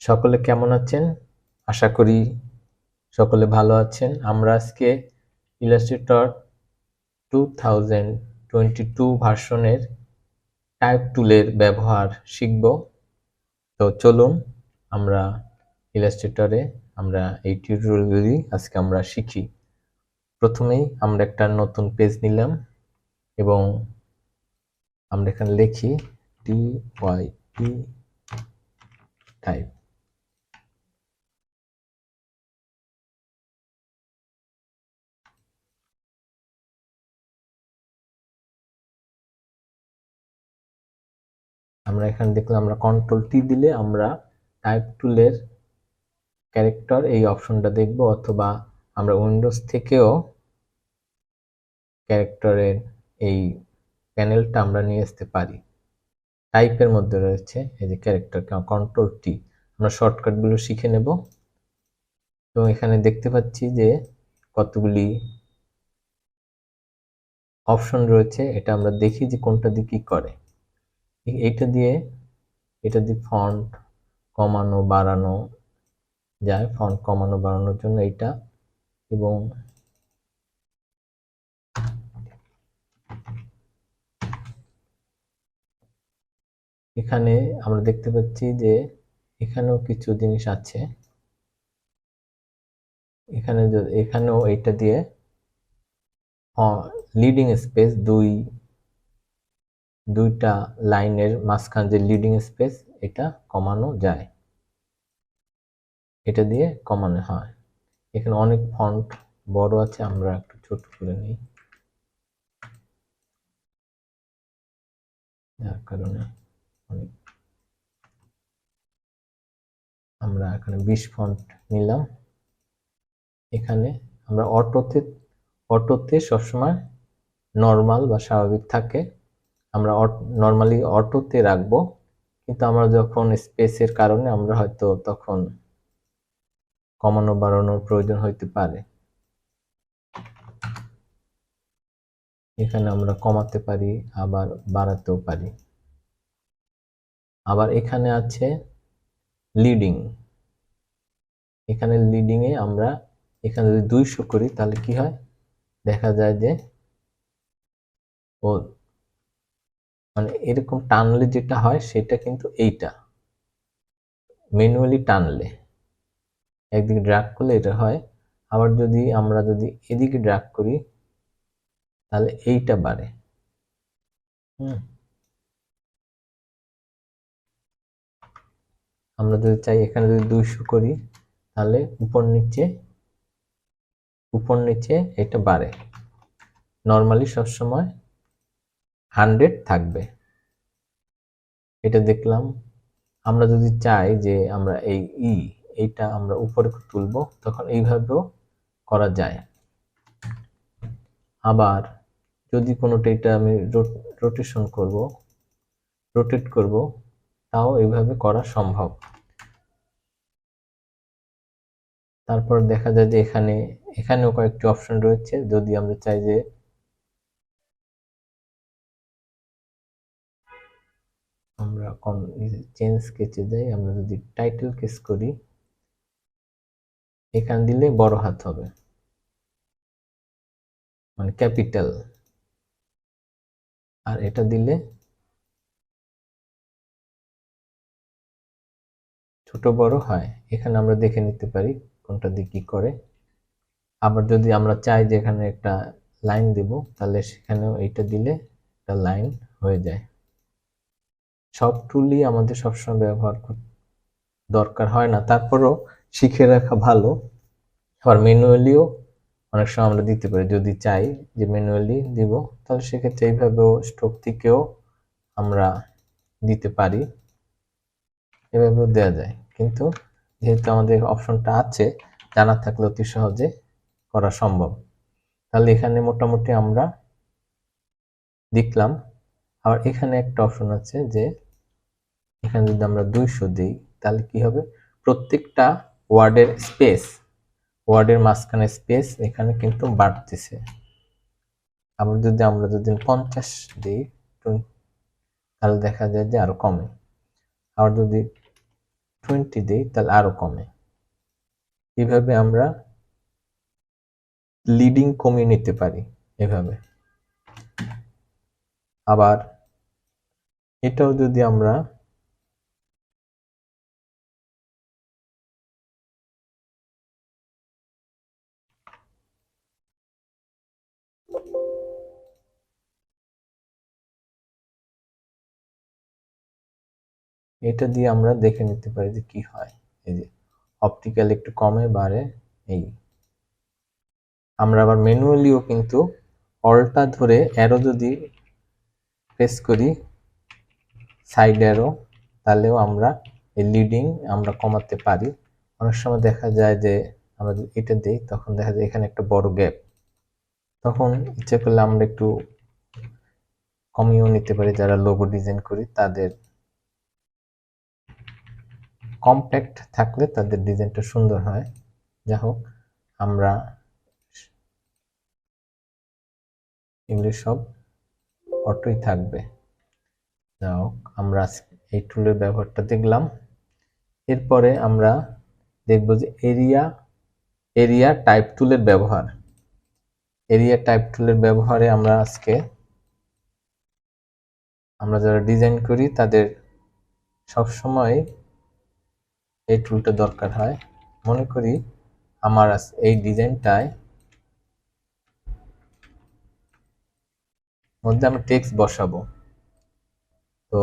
সকলে কেমন আছেন? আশা করি সকলে ভালো আছেন। আমরা আজকে ইলাস্ট্রেটর 2022 ভার্সনের টাইপ টুলের ব্যবহার শিখব। তো চলুন আমরা ইলাস্ট্রেটরে এই টিউটোরিয়ালগুলি আজকে আমরা শিখি। প্রথমেই আমরা একটা নতুন পেজ নিলাম এবং আমরা এখানে লিখি TYP টাইপ। আমরা এখানে দেখলাম আমরা কন্ট্রোল টি দিলে আমরা টাইপ টুলের ক্যারেক্টার এই অপশনটা দেখব, অথবা আমরা উইন্ডোজ থেকেও ক্যারেক্টারের এই প্যানেলটা আমরা নিয়ে আসতে পারি। টাইপের মধ্যে রয়েছে এই যে ক্যারেক্টার, কন্ট্রোল টি। আমরা শর্টকাটগুলো শিখে নেব এবং এখানে দেখতে পাচ্ছি যে কতগুলি অপশন রয়েছে। এটা আমরা দেখি যে কোনটা দিয়ে কি করে। এটা দিয়ে ফন্ট কমানো বাড়ানো যায়, ফন্ট কমানো বাড়ানোর জন্য এইটা। এবং এখানে আমরা দেখতে পাচ্ছি যে এখানেও কিছু জিনিস আছে। এখানেও এইটা দিয়ে লিডিং স্পেস, দুইটা লাইনের মাঝখান যে লিডিং স্পেস, এটা কমানো যায়, এটা দিয়ে কমানো হয়। এখানে অনেক ফন্ট বড় আছে, আমরা একটু ছোট করে নিই, যার কারণে আমরা এখানে 20 ফন্ট নিলাম। এখানে আমরা অটোতে সবসময় নর্মাল বা স্বাভাবিক থাকে, আমরা নর্মালি অটোতে রাখবো, কিন্তু আমরা যখন স্পেসের কারণে আমরা হয়তো তখন কমানো বাড়ানোর প্রয়োজন হইতে পারে। এখানে আমরা কমাতে পারি, আবার বাড়াতেও পারি। আবার এখানে আছে লিডিং। এখানে লিডিং এ আমরা এখানে যদি 200 করি তাহলে কি হয়, দেখা যায় যে ও মানে এরকম টানলে যেটা হয় সেটা কিন্তু এইটা ম্যানুয়ালি টানলে, একদিকে ড্র্যাগ করলে এটা হয়। আবার আমরা যদি এদিকে ড্র্যাগ করি তাহলে এইটা বাড়ে। আমরা যদি চাই এখানে যদি 200 করি তাহলে উপর নিচে এটা বাড়ে। নর্মালি সবসময় 100 থাকবে, এটা দেখলাম। আমরা যদি চাই যে আমরা এইটা আমরা উপরে তুলবো, তখন এইভাবেও করা যায়। আবার যদি কোনোটা এটা আমি রোটেট করব, তাও এইভাবে করা সম্ভব। তারপর দেখা যায় যে এখানেও কয়েকটি অপশন রয়েছে। যদি আমরা চাই যে আমরা চেঞ্জ স্কেচে যাই, আমরা যদি টাইটেল কেস করি, এখানে দিলে বড় হাত হবে, মানে ক্যাপিটাল, আর এটা দিলে ছোট বড় হয়। এখানে আমরা দেখে নিতে পারি কোনটা দিয়ে কি করে। আবার যদি আমরা চাই যে এখানে একটা লাইন দিব, তাহলে সেখানেও এইটা দিলে একটা লাইন হয়ে যায়। সব টুলই আমাদের সবসময় ব্যবহার দরকার হয় না, তারপরও শিখে রাখা ভালো। আবার ম্যানুয়ালিও অনেক সময় আমরা দিতে পারি, যদি চাই যে ম্যানুয়ালি দিব, তাহলে সেক্ষেত্রে এইভাবেও স্ট্রোক থেকেও আমরা দিতে পারি, এভাবেও দেওয়া যায়। কিন্তু যেহেতু আমাদের অপশনটা আছে, জানা থাকলে অতি সহজে করা সম্ভব। তাহলে এখানে মোটামুটি আমরা দেখলাম। আবার এখানে একটা অপশন আছে যে এখানে যদি আমরা 200 দিই তাহলে কি হবে, প্রত্যেকটা ওয়ার্ডের মাঝখানে স্পেস এখানে কিন্তু বাড়তেছে। আবার আমরা যদি 50 দিই তাহলে দেখা যায় যে আরো কমে। আবার যদি 20 দেই তাহলে আরো কমে। এভাবে আমরা লিডিং কমিয়ে নিতে পারি এভাবে। আবার এটাও যদি আমরা এটা দিয়ে আমরা দেখে নিতে পারি যে কি হয়। এই যে অপটিক্যাল একটু কমে বাড়ে। এই আমরা আবার ম্যানুয়ালিও কিন্তু অল্টা ধরে অ্যারো যদি প্রেস করি, সাইড অ্যারো, তাহলেও আমরা এই লিডিং আমরা কমাতে পারি। অনেক সময় দেখা যায় যে আমরা যদি এটা দিই তখন দেখা যায় এখানে একটা বড় গ্যাপ, তখন ইচ্ছে করলে আমরা একটু কমিয়েও নিতে পারি। যারা লোগো ডিজাইন করি তাদের কম্প্যাক্ট থাকলে তাদের ডিজাইনটা সুন্দর হয়। যা হোক, আমরা এগুলি সব অটোই থাকবে। যা হোক, আমরা এই টুলের ব্যবহারটা দেখলাম। এরপরে আমরা দেখব যে এরিয়া টাইপ টুলের ব্যবহার। এরিয়া টাইপ টুলের ব্যবহারে আমরা যারা ডিজাইন করি তাদের সবসময় এই টুলটা দরকার হয়। মনে করি আমার এই ডিজাইনটায় মধ্যে আমি টেক্সট বসাবো, তো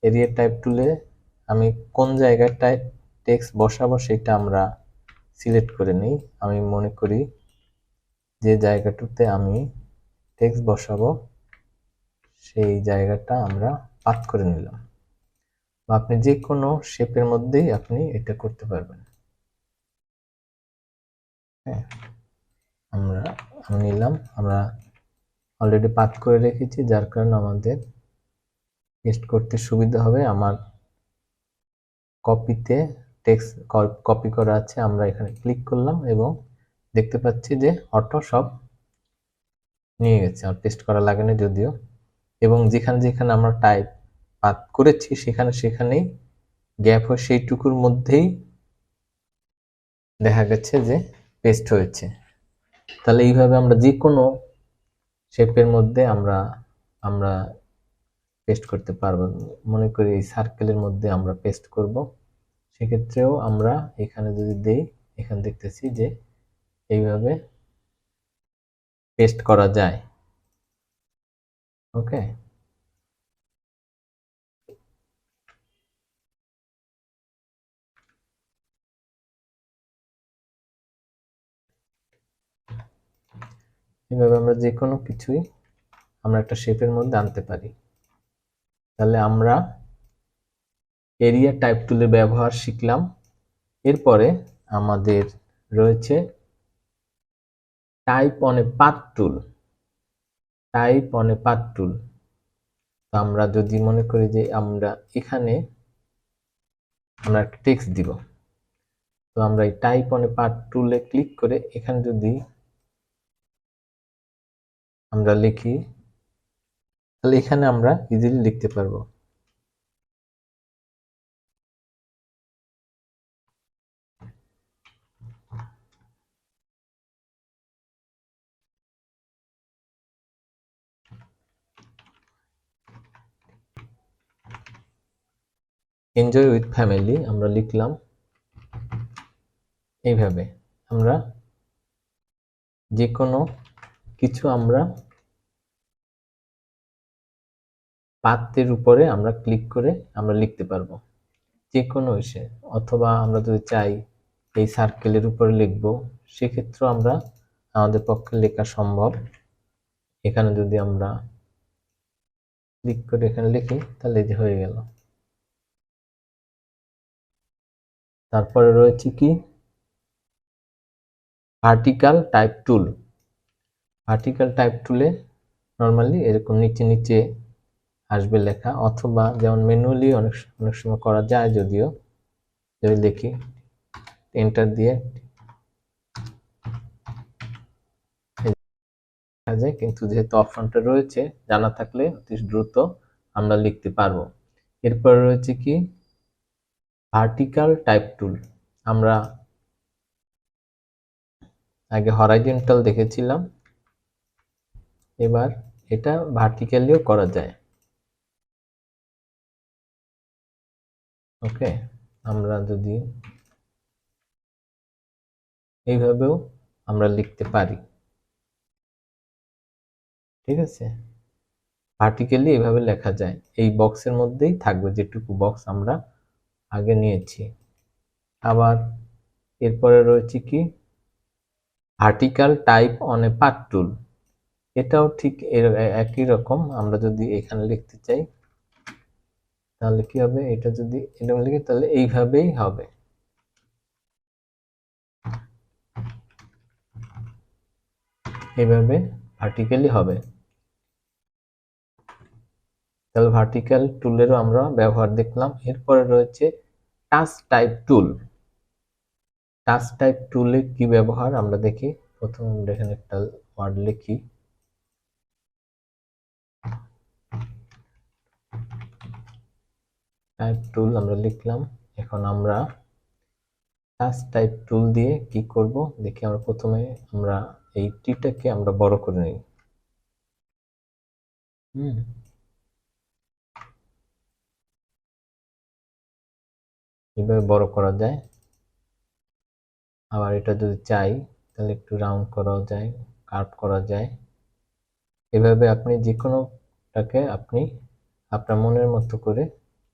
এরিয়া টাইপ টুলে আমি কোন জায়গাটায় টেক্সট বসাবো সেটা আমরা সিলেক্ট করে নিই। আমি মনে করি যে জায়গাটাতে আমি টেক্সট বসাবো সেই জায়গাটা আমরা পাথ করে নিলাম। বা আপনি যে কোনো শেপের মধ্যেই আপনি এটা করতে পারবেন। হ্যাঁ, আমি নিলাম। আমরা অলরেডি পাথ করে রেখেছি, যার কারণে আমাদের পেস্ট করতে সুবিধা হবে। আমার কপিতে টেক্সট কপি করা আছে, আমরা এখানে ক্লিক করলাম এবং দেখতে পাচ্ছি যে অটো সব নিয়ে গেছে, আর পেস্ট করা লাগে না যদিও। এবং যেখানে যেখানে আমরা টাইপ পাথ করেছি সেখানেই গ্যাপ হয়, সেইটুকুর মধ্যেই দেখা গেছে যে পেস্ট হয়েছে। তাহলে এইভাবে আমরা যে কোনো শেপের মধ্যে আমরা পেস্ট করতে পারবো। মনে করি এই সার্কেলের মধ্যে আমরা পেস্ট করব, সেক্ষেত্রেও আমরা এখানে যদি দেই, এখানে দেখতেছি যে এইভাবে পেস্ট করা যায়। ওকে, এইভাবে আমরা যে কোনো কিছুই আমরা একটা শেপের মধ্যে আনতে পারি। তাহলে আমরা এরিয়া টাইপ টুলের ব্যবহার শিখলাম। এরপরে আমাদের রয়েছে type on a path tool. Type on a path টুল, আমরা যদি মনে করি যে আমরা এখানে আমরা একটা টেক্সট দিব, তো আমরা এই টাইপ অন এ পাথ টুলে ক্লিক করে এখানে যদি আমরা লিখি, তাহলে এখানে আমরা ইজিলি লিখতে পারবো। এনজয় উইথ ফ্যামিলি আমরা লিখলাম। এইভাবে আমরা যে কোনো কিছু আমরা পাতের উপরে আমরা ক্লিক করে আমরা লিখতে পারবো যে কোনো ইসে। অথবা আমরা যদি চাই এই সার্কেলের উপরে লিখব, সেক্ষেত্রেও আমাদের পক্ষে লেখা সম্ভব। এখানে যদি আমরা ক্লিক করে এখানে লিখি তাহলে যে হয়ে গেল। তারপরে রয়েছে কি ভার্টিক্যাল টাইপ টুল। ভার্টিক্যাল টাইপ টুলে নর্মালি এরকম নিচে নিচে আসবে লেখা, অথবা যেমন ম্যানুয়ালি অনেক সময় করা যায়, যদিও যদি লিখি এন্টার দিয়ে দেখা যায়, কিন্তু যেহেতু অপশনটা রয়েছে জানা থাকলে অতি দ্রুত আমরা লিখতে পারবো। এরপর রয়েছে কি ভার্টিক্যাল টাইপ টুল, আমরা আগে হরাইজন্টাল দেখেছিলাম, এবার এটা ভার্টিক্যালিও করা যায়। ওকে, আমরা যদি এইভাবেও আমরা লিখতে পারি, ঠিক আছে। ভার্টিক্যালি এইভাবে লেখা যায়, এই বক্সের মধ্যেই থাকবে যেটুকু বক্স আমরা আগে নিয়েছি। আবার এরপরে রয়েছে কি vertical type on a path টুল, এটাও ঠিক একই রকম। আমরা যদি এখানে লিখতে চাই তাহলে কি হবে, এটা যদি এরকম লিখি তাহলে এইভাবেই হবে, এইভাবে ভার্টিক্যালি হবে। তাহলে ভার্টিক্যাল টুলেরও আমরা ব্যবহার দেখলাম। এরপরে রয়েছে টাচ টাইপ টুল। টাচ টাইপ টুলে কি ব্যবহার আমরা দেখি। প্রথমে আমরা এখানে একটা ওয়ার্ড লিখি, টাইপ টুল আমরা লিখলাম। এখন আমরা টাচ টাইপ টুল দিয়ে কি করব দেখি। আমরা প্রথমে আমরা এই টিটাকে আমরা বড় করে নিই। এভাবে বড় করা যায়। আবার এটা যদি চাই তাহলে একটু রাউন্ড করাও যায়, কার্ভ করা যায়। এভাবে আপনি যে কোনোটাকে আপনি আপনার মনের মতো করে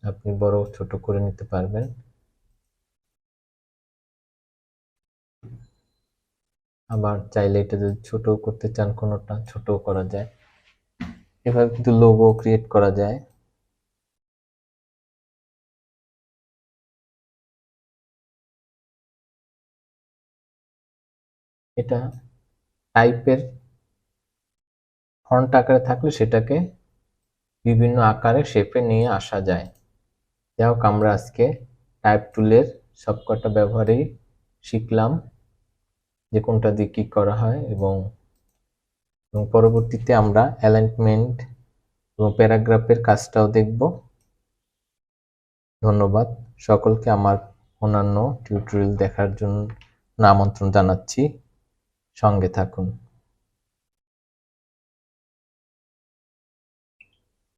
আপনি বড় ছোট করে নিতে পারবেন। আবার চাইলে এটা যদি ছোট করতে চান কোনোটা ছোট করা যায়। এভাবে কিন্তু লোগো ক্রিয়েট করা যায়। এটা টাইপের ফন্ট আকারে থাকলে সেটাকে বিভিন্ন আকারে শেপে নিয়ে আসা যায়। যাই হোক, আমরা আজকে টাইপ টুলের সবকটা ব্যবহারেই শিখলাম যে কোনটা দিয়ে কি করা হয়, এবং পরবর্তীতে আমরা অ্যালাইনমেন্ট এবং প্যারাগ্রাফের কাজটাও দেখব। ধন্যবাদ সকলকে আমার অন্যান্য টিউটোরিয়াল দেখার জন্য আমন্ত্রণ জানাচ্ছি। সঙ্গে থাকুন।